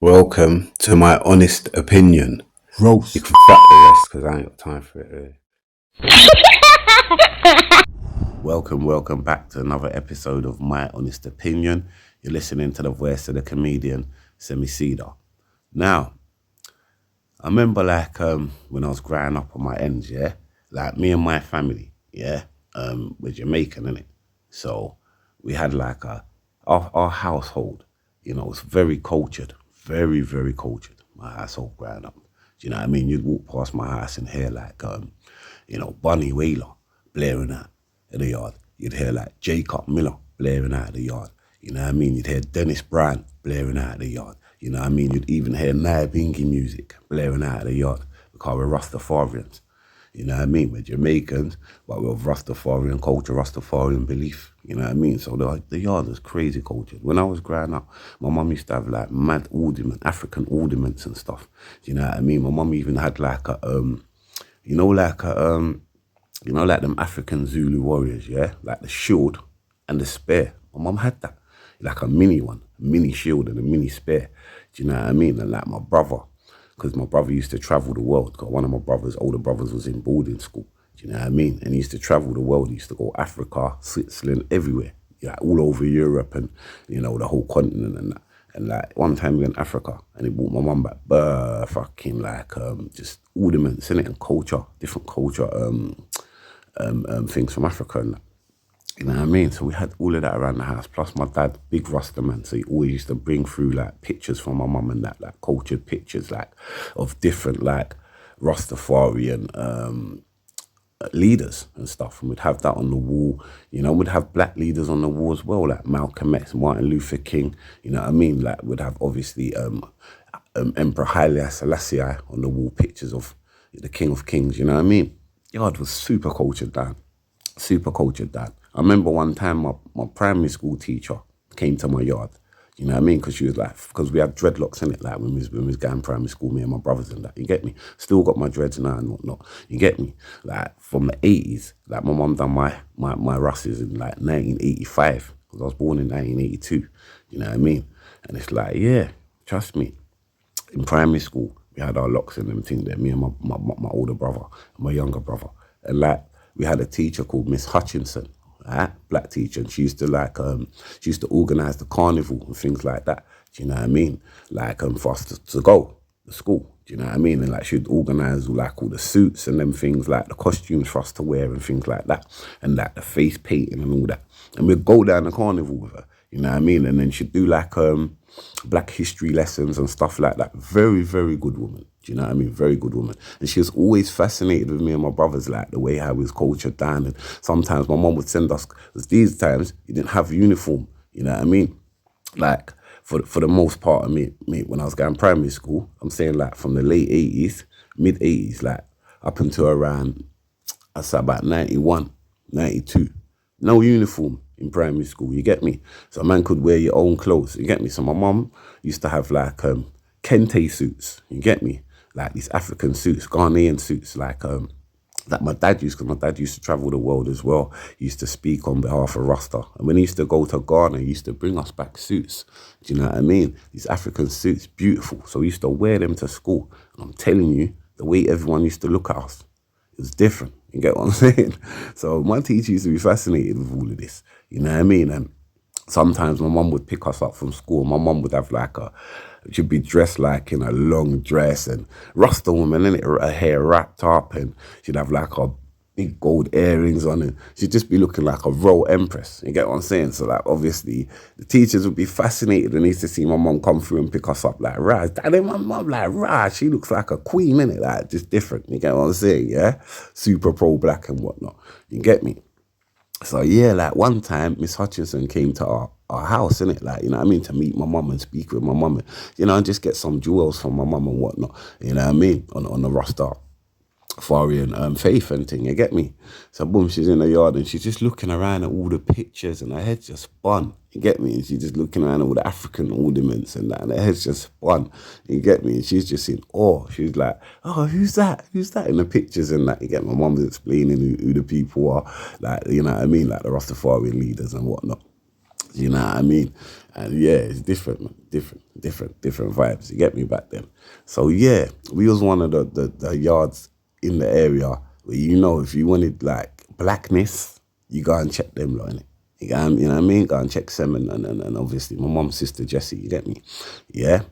Welcome to my honest opinion. You Roast. can fuck the rest because I ain't got time for it. Welcome back to another episode of My Honest Opinion. You're listening to the voice of the comedian, Semi Cedar. Now, I remember when I was growing up on my ends, yeah? Like me and my family, yeah? We're Jamaican, innit? So we had our household, it's very cultured, very, very cultured, my household growing up. Do you know what I mean? You'd walk past my house and hear Bunny Wailer blaring out in the yard. You'd hear like Jacob Miller blaring out of the yard. You know what I mean? You'd hear Dennis Brown blaring out of the yard. You know what I mean? You'd even hear Naya Bingy music blaring out of the yard because we're Rastafarians. You know what I mean? We're Jamaicans, but we're of Rastafarian culture, Rastafarian belief. You know what I mean? So the yard was crazy cultured. When I was growing up, my mum used to have like mad ornament, African ornaments and stuff. Do you know what I mean? My mum even had like them African Zulu warriors, yeah? Like the shield and the spear. My mum had that. Like a mini one, a mini shield and a mini spear. Do you know what I mean? And like my brother, because my brother used to travel the world. Because one of my older brothers was in boarding school. Do you know what I mean? And he used to travel the world. He used to go Africa, Switzerland, everywhere. Yeah, all over Europe and, the whole continent and that. And like one time we went to Africa and he brought my mum back just ornaments in it and culture, different culture things from Africa and that. You know what I mean? So we had all of that around the house. Plus my dad, big Rasta man, so he always used to bring through like pictures from my mum and that, like cultured pictures like of different like Rastafarian leaders and stuff. And we'd have that on the wall. We'd have black leaders on the wall as well, like Malcolm X, Martin Luther King. You know what I mean? Like we'd have obviously Emperor Haile Selassie on the wall, pictures of the King of Kings. You know what I mean? Yard was super cultured down. Super cultured dad. I remember one time my primary school teacher came to my yard. You know what I mean? Because she was like, because we had dreadlocks in it, like when we was going primary school, me and my brothers and that. You get me? Still got my dreads now and whatnot. You get me? Like from the 80s, like my mum done my Russes in like 1985, because I was born in 1982. You know what I mean? And it's like, yeah, trust me. In primary school, we had our locks and them things there, me and my older brother and my younger brother. And like, we had a teacher called Miss Hutchinson, right? Black teacher, and she used to organise the carnival and things like that. Do you know what I mean? Like for us to go to school. Do you know what I mean? And like she'd organise all the suits and them things, like the costumes for us to wear and things like that, and like the face painting and all that. And we'd go down the carnival with her. You know what I mean? And then she'd do like black history lessons and stuff like that. Very, very good woman. Do you know what I mean? Very good woman. And she was always fascinated with me and my brothers, like the way how we was cultured down. And sometimes my mum would send us, because these times you didn't have uniform. You know what I mean? Like for the most part of me, when I was going primary school, I'm saying like from the late 80s, mid 80s, like up until around, I say about 91, 92. No uniform in primary school, you get me? So a man could wear your own clothes, you get me? So my mum used to have like kente suits, you get me? Like these African suits, Ghanaian suits, that my dad used, because my dad used to travel the world as well. He used to speak on behalf of Rasta. And when he used to go to Ghana, he used to bring us back suits. Do you know what I mean? These African suits, beautiful. So we used to wear them to school. And I'm telling you, the way everyone used to look at us, it was different. You get what I'm saying? So my teacher used to be fascinated with all of this. You know what I mean? And sometimes my mum would pick us up from school. My mum would have she'd be dressed like in a long dress and Rasta woman, innit? Her hair wrapped up, and she'd have like a big gold earrings on, and she'd just be looking like a royal empress. You get what I'm saying? So like obviously the teachers would be fascinated and used to see my mum come through and pick us up like, right, daddy, my mum like, right, she looks like a queen, innit? Like just different. You get what I'm saying? Yeah? Super pro-black and whatnot. You get me? So yeah, like one time Miss Hutchinson came to our house, innit? Like, you know what I mean? To meet my mum and speak with my mum and just get some jewels from my mum and whatnot. You know what I mean? On the Rasta Farian faith and thing, you get me? So boom, she's in the yard and she's just looking around at all the pictures and her head's just spun, you get me? And she's just looking around at all the African ornaments and that, and her head's just spun, you get me? And she's just in awe. She's like, oh, who's that? Who's that in the pictures and that? You get my mum's explaining who the people are, like, you know what I mean? Like the Rastafarian leaders and whatnot. You know what I mean? And yeah, it's different, man. Different vibes. You get me back then. So yeah, we was one of the yards in the area where, if you wanted like blackness, you go and check them lot, innit? You know what I mean? Go and check Sem and obviously my mum's sister Jessie, you get me? Yeah.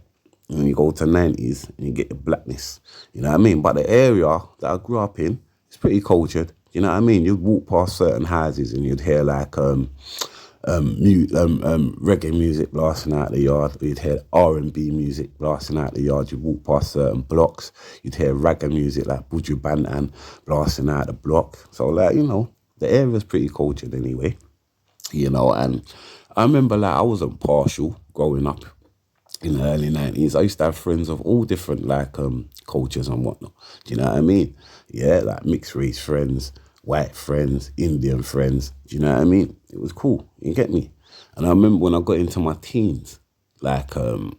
And you go to 90s and you get the blackness. You know what I mean? But the area that I grew up in, it's pretty cultured. You know what I mean? You'd walk past certain houses and you'd hear like reggae music blasting out the yard. You'd hear R&B music blasting out the yard. You'd walk past certain blocks. You'd hear reggae music like Buju Banton blasting out the block. So like, the area's pretty cultured anyway. And I remember like I wasn't partial growing up in the early 90s. I used to have friends of all different like cultures and whatnot. Do you know what I mean? Yeah, like mixed race friends, white friends, Indian friends. Do you know what I mean? It was cool. You get me? And I remember when I got into my teens, like I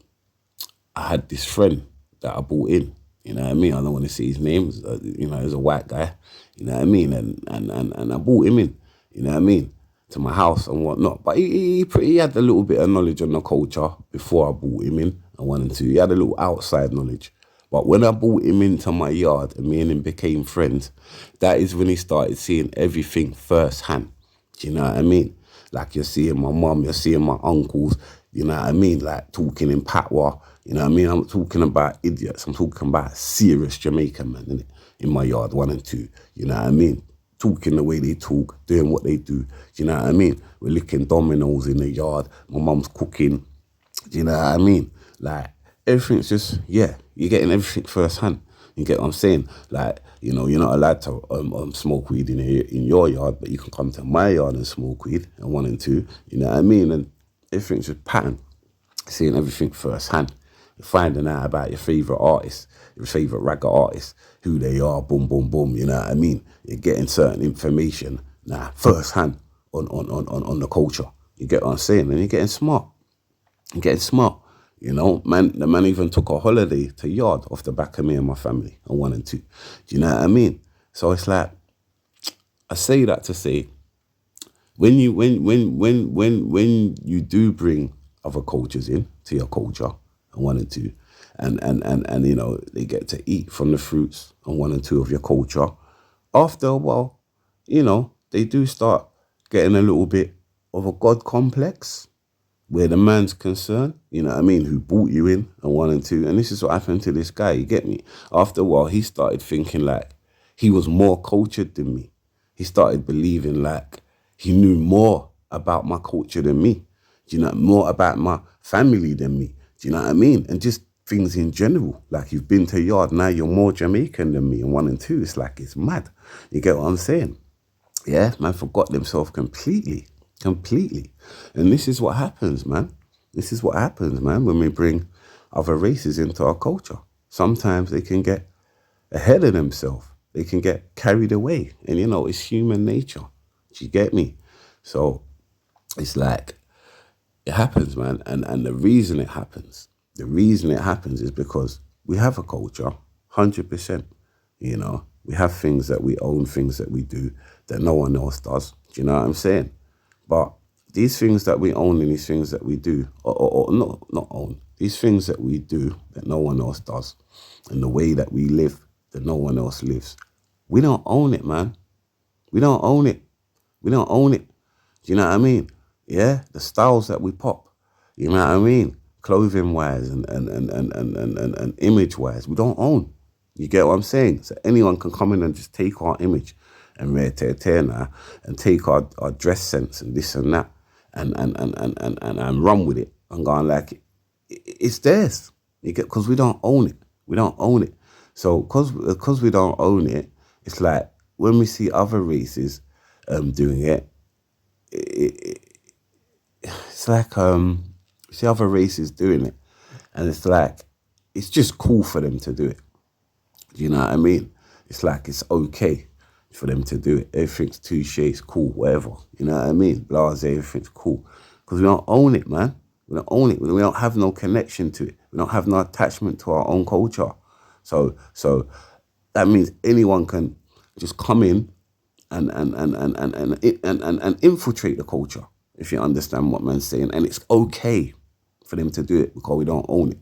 had this friend that I brought in. You know what I mean? I don't want to say his name. He's a white guy. You know what I mean? And I brought him in. You know what I mean? To my house and whatnot. But he had a little bit of knowledge on the culture before I brought him in. I wanted to. He had a little outside knowledge. But when I brought him into my yard and me and him became friends, that is when he started seeing everything firsthand. Do you know what I mean? Like you're seeing my mum, you're seeing my uncles, you know what I mean? Like talking in patois, you know what I mean? I'm talking about idiots. I'm talking about serious Jamaican man, innit? In my yard, 1 and 2, you know what I mean? Talking the way they talk, doing what they do, do you know what I mean? We're licking dominoes in the yard, my mum's cooking, do you know what I mean? Like, everything's just, yeah, you're getting everything firsthand. You get what I'm saying? Like, you're not allowed to smoke weed in your yard, but you can come to my yard and smoke weed, and 1 and 2, you know what I mean? And everything's just pattern, seeing everything firsthand. You're finding out about your favourite artists, your favourite ragga artists, who they are, boom, boom, boom, you know what I mean? You're getting certain information, firsthand on the culture. You get what I'm saying? And you're getting smart. You're getting smart. The man even took a holiday to yard off the back of me and my family on 1 and 2. Do you know what I mean? So it's like, I say that to say, when you do bring other cultures in to your culture on 1 and 2, and they get to eat from the fruits on 1 and 2 of your culture, after a while, they do start getting a little bit of a God complex where the man's concerned, you know what I mean, who brought you in on 1 and 2. And this is what happened to this guy, you get me? After a while, he started thinking like he was more cultured than me. He started believing like he knew more about my culture than me. Do you know, more about my family than me. Do you know what I mean? And just things in general. Like you've been to yard, now you're more Jamaican than me on 1 and 2. It's like, it's mad. You get what I'm saying? Yeah, man forgot themselves completely. And this is what happens, man. This is what happens, man, when we bring other races into our culture. Sometimes they can get ahead of themselves. They can get carried away. And, it's human nature. Do you get me? So it's like, it happens, man. And the reason it happens is because we have a culture, 100%. We have things that we own, things that we do that no one else does. Do you know what I'm saying? But these things that we own and these things that we do, or not own, these things that we do that no one else does, and the way that we live that no one else lives, we don't own it, man. We don't own it. We don't own it. Do you know what I mean? Yeah, the styles that we pop, you know what I mean? Clothing-wise and image-wise, we don't own. You get what I'm saying? So anyone can come in and just take our image and tear now and take our dress sense and this and that and run with it and go on like it's theirs. You get, because we don't own it. We don't own it. So because we don't own it, it's like when we see other races doing it, it's like see other races doing it, and it's like it's just cool for them to do it. Do you know what I mean? It's like it's okay for them to do it. Everything's touche, it's cool, whatever. You know what I mean? Blase, everything's cool. Because we don't own it, man. We don't own it. We don't have no connection to it. We don't have no attachment to our own culture. So that means anyone can just come in and infiltrate the culture. if you understand what man's saying. And it's okay for them to do it because we don't own it.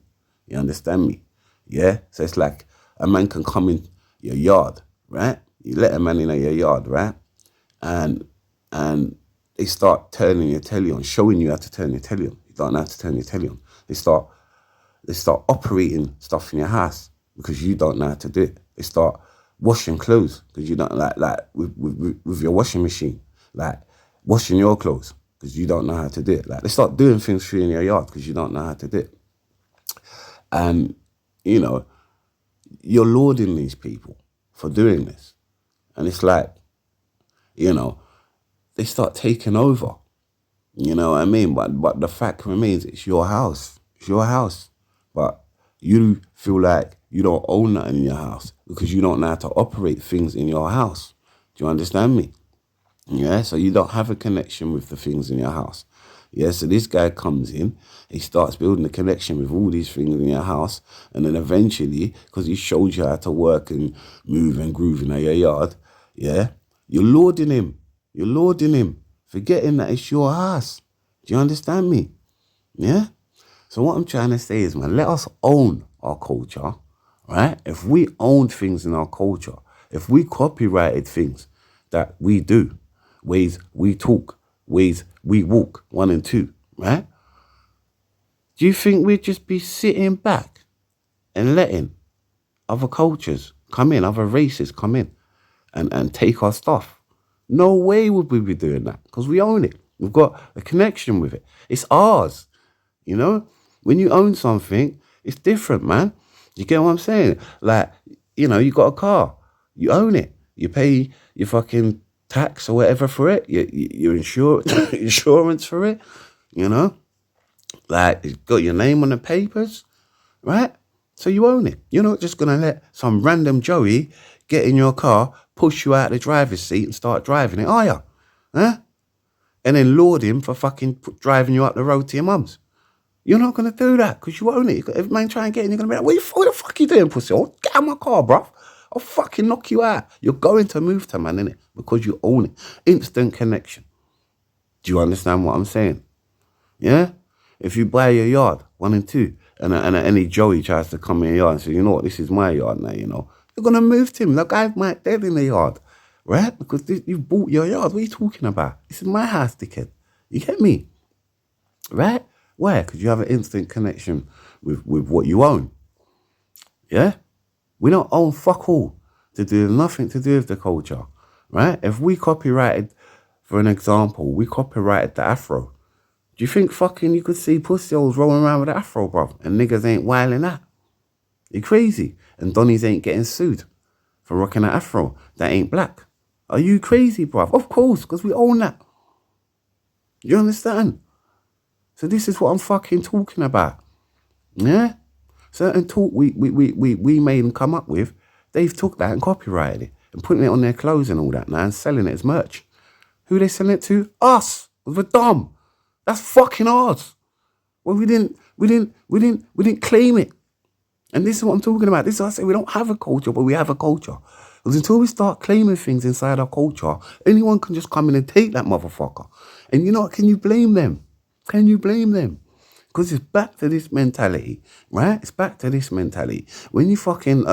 You understand me? Yeah? So it's like a man can come in your yard, right? You let a man in your yard, right? And they start turning your telly on, showing you how to turn your telly on. You don't know how to turn your telly on. They start operating stuff in your house because you don't know how to do it. They start washing clothes because you don't like with your washing machine, like washing your clothes because you don't know how to do it. Like they start doing things for you in your yard because you don't know how to do it. And you know, you're lauding these people for doing this. And it's like, you know, they start taking over. You know what I mean? But the fact remains, it's your house. It's your house. But you feel like you don't own nothing in your house because you don't know how to operate things in your house. Do you understand me? Yeah, so you don't have a connection with the things in your house. Yeah, so this guy comes in, he starts building a connection with all these things in your house, and then eventually, because he showed you how to work and move and groove in your yard, yeah, you're lauding him. You're lauding him, forgetting that it's your house. Do you understand me? Yeah? So what I'm trying to say is, man, let us own our culture, right? If we owned things in our culture, if we copyrighted things that we do, ways we talk, ways we walk, 1 and 2, right? Do you think we'd just be sitting back and letting other cultures come in, other races come in and take our stuff? No way would we be doing that because we own it. We've got a connection with it. It's ours. You know, when you own something, it's different, man. You get what I'm saying? Like, you know, you got a car, you own it. You pay your fucking tax or whatever for it. Your insurance for it. You know, like it's got your name on the papers, right? So you own it. You're not just gonna let some random Joey get in your car, push you out the driver's seat and start driving it, are you? Huh? And then laud him for fucking driving you up the road to your mum's. You're not going to do that because you own it. If man try and get in, you're going to be like, what the fuck you doing, pussy? Oh, get out of my car, bruv. I'll fucking knock you out. You're going to move to man, innit? Because you own it. Instant connection. Do you understand what I'm saying? Yeah? If you buy your yard, 1 and 2, and any Joey tries to come in your yard and say, you know what, this is my yard now, you know, you're going to move to him. The guy might dead in the yard, right? Because you bought your yard. What are you talking about? This is my house, dickhead. You get me? Right? Why? Because you have an instant connection with what you own. Yeah? We don't own fuck all to do nothing to do with the culture. Right? If we copyrighted, for an example, we copyrighted the afro. Do you think fucking you could see pussy holes rolling around with the afro, bro? And niggas ain't wilding that. You crazy? And Donnies ain't getting sued for rocking an afro that ain't black. Are you crazy, bro? Of course, because we own that. You understand? So this is what I'm fucking talking about. Yeah? Certain talk we made and come up with, they've took that and copyrighted it and putting it on their clothes and all that now and selling it as merch. Who they selling it to? Us. With a dumb. That's fucking ours. Well, we didn't claim it. And this is what I'm talking about. This is what I say, we don't have a culture, but we have a culture. Because until we start claiming things inside our culture, anyone can just come in and take that motherfucker. And you know what? Can you blame them? Can you blame them? Because it's back to this mentality, right? It's back to this mentality. When you fucking,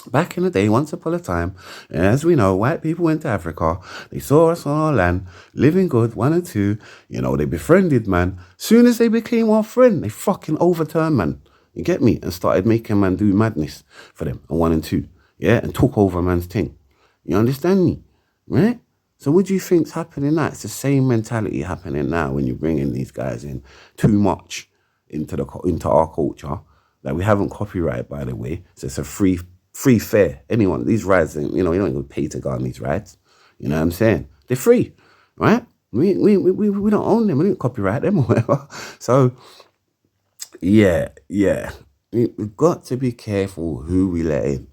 back in the day, once upon a time, as we know, white people went to Africa. They saw us on our land, living good, 1 and 2. You know, they befriended man. Soon as they became our friend, they fucking overturned man. You get me? And started making man do madness for them, on 1 and 2. Yeah? And took over man's thing. You understand me? Right? So what do you think's happening now? It's the same mentality happening now when you're bringing these guys in too much into our culture that we haven't copyrighted, by the way. So it's a free fair. Anyone, these rights, you know, you don't even pay to go on these rights. You know what I'm saying? They're free, right? We don't own them. We didn't copyright them or whatever. So yeah. We've got to be careful who we let in.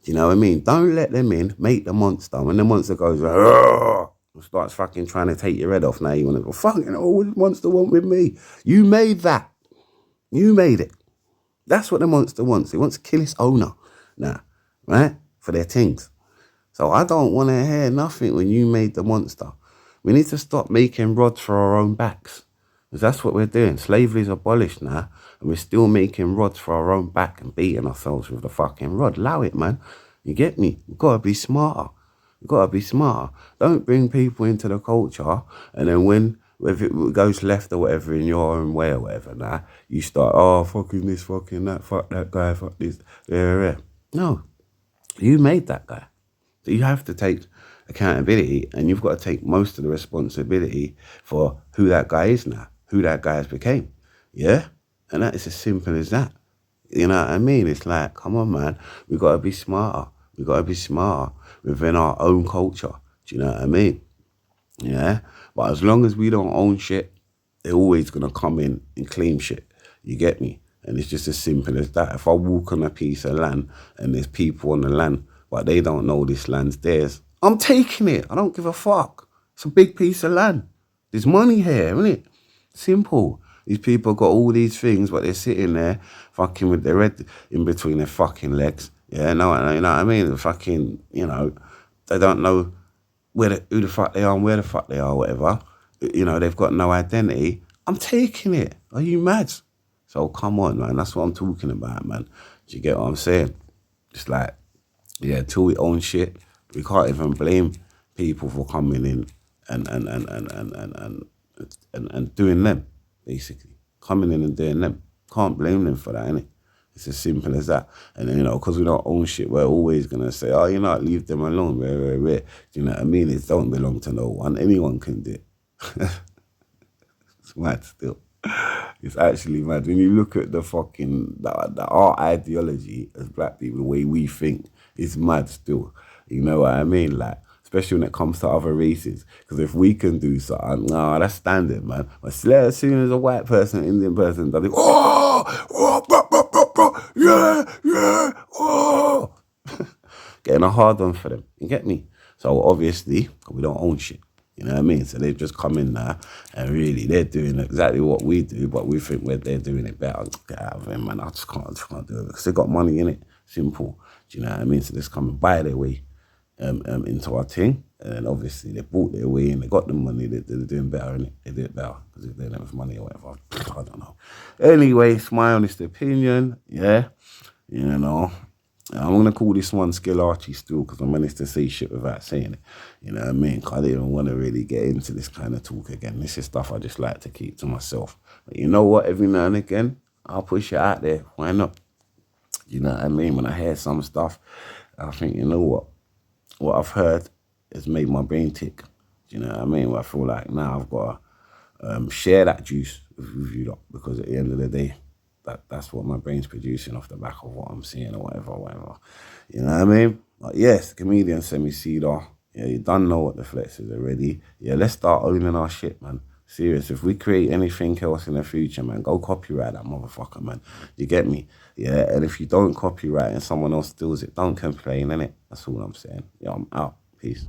You know what I mean? Don't let them in, make the monster. When the monster goes, and starts fucking trying to take your head off, now you want to go, fucking, what the monster want with me? You made that. You made it. That's what the monster wants. It wants to kill its owner now, right? For their things. So I don't want to hear nothing when you made the monster. We need to stop making rods for our own backs. Because that's what we're doing. Slavery's abolished now, and we're still making rods for our own back and beating ourselves with the fucking rod. Allow it, man. You get me? You've got to be smarter. You've got to be smarter. Don't bring people into the culture, and then when if it goes left or whatever in your own way or whatever, now you start, oh, fucking this, fucking that, fuck that guy, fuck this. Yeah. No, you made that guy. So you have to take accountability, and you've got to take most of the responsibility for who that guy is now, who that guy has became. Yeah? And that is as simple as that. You know what I mean? It's like, come on, man. We got to be smarter. We got to be smarter within our own culture. Do you know what I mean? Yeah? But as long as we don't own shit, they're always going to come in and claim shit. You get me? And it's just as simple as that. If I walk on a piece of land and there's people on the land, but they don't know this land's theirs, I'm taking it. I don't give a fuck. It's a big piece of land. There's money here, isn't it? Simple. These people got all these things, but they're sitting there fucking with their head in between their fucking legs. Yeah, no, you know what I mean? The fucking, you know, they don't know who the fuck they are and where the fuck they are, whatever. You know, they've got no identity. I'm taking it. Are you mad? So come on, man. That's what I'm talking about, man. Do you get what I'm saying? It's like, yeah, till we own shit, we can't even blame people for coming in and doing them, basically. Coming in and doing them. Can't blame them for that, innit? It's as simple as that. And then, you know, because we don't own shit, we're always going to say, oh, you know, leave them alone. Do you know what I mean? It don't belong to no one. Anyone can do it. It's mad still. It's actually mad. When you look at the fucking, our ideology as black people, the way we think, it's mad still. You know what I mean? Like, especially when it comes to other races. Because if we can do something, no, that's standard, man. But as soon as a white person, Indian person does it, oh. Getting a hard on for them. You get me? So obviously, we don't own shit. You know what I mean? So they've just come in now and really they're doing exactly what we do, but we think they're doing it better. Get out of it, man. I just can't do it because they got money in it. Simple. Do you know what I mean? So they just come and buy their way into our thing. And then obviously they bought their way and they got the money. They're doing better, innit? They do it better because if they don't have money or whatever. I don't know. Anyway, it's my honest opinion. Yeah. You know. I'm going to call this one Skill Archie still because I managed to say shit without saying it. You know what I mean? Cause I didn't even want to really get into this kind of talk again. This is stuff I just like to keep to myself. But you know what? Every now and again, I'll push it out there. Why not? You know what I mean? When I hear some stuff, I think, you know what? What I've heard has made my brain tick. Do you know what I mean? I feel like now I've got to share that juice with you lot because at the end of the day, that's what my brain's producing off the back of what I'm seeing or whatever. You know what I mean? But yes, comedian Semi-Cedar. Yeah, you don't know what the flex is already. Yeah, let's start owning our shit, man. Serious. If we create anything else in the future, man, go copyright that motherfucker, man. You get me? Yeah, and if you don't copyright and someone else steals it, don't complain, innit? That's all I'm saying. Yeah, I'm out. Peace.